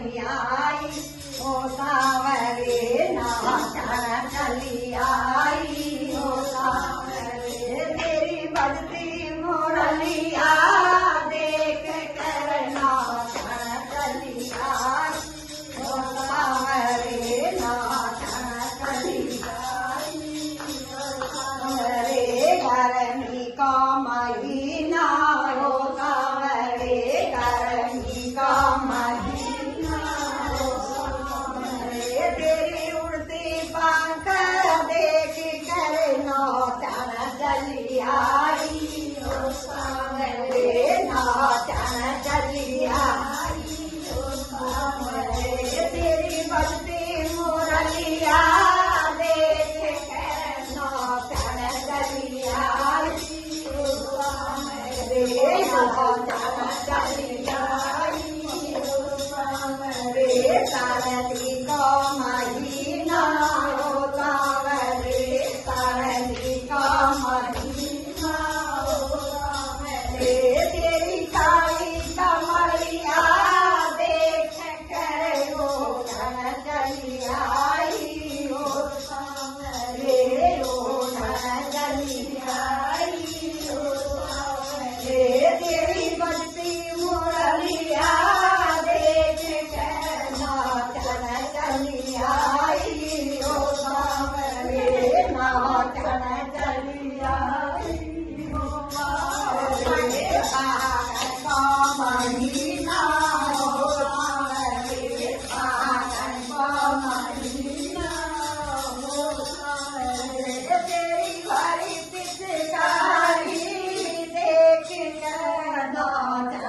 चली आई ओ सावरे नाचन चली आई ओ सावरे तेरी बजती मुरलिया देख कर नाचन चली आई ओ सावरे नाचन चली आई सावरे गर्मी का महीना ओ सावरे गर्मी का महीना ओ सावरे तेरी उड़ती पंख देख कर नाचन चली आई ओ सावरे नाचन चली आई ओ सावरे तेरी बजती मुरलिया देख कर नाचन चली आई ओ सावरे नाचन चली आई ओ सावरे सारदी का महीना ओ सावरे सारदी का महीना ओ सावरे तेरी काली कमरिया देख कर ओढ़न चली आई ओ सावरे ओढ़न चली आई ओ सावरे तेरी बजती मुरलिया देख कर नाचन चली आई ओ सावरे नाचन चली आई ओ सावरे सावन का महीना ओ सावरे सावन का महीना ओ सावरे तेरी भरी पिचकारी देख कर नाचन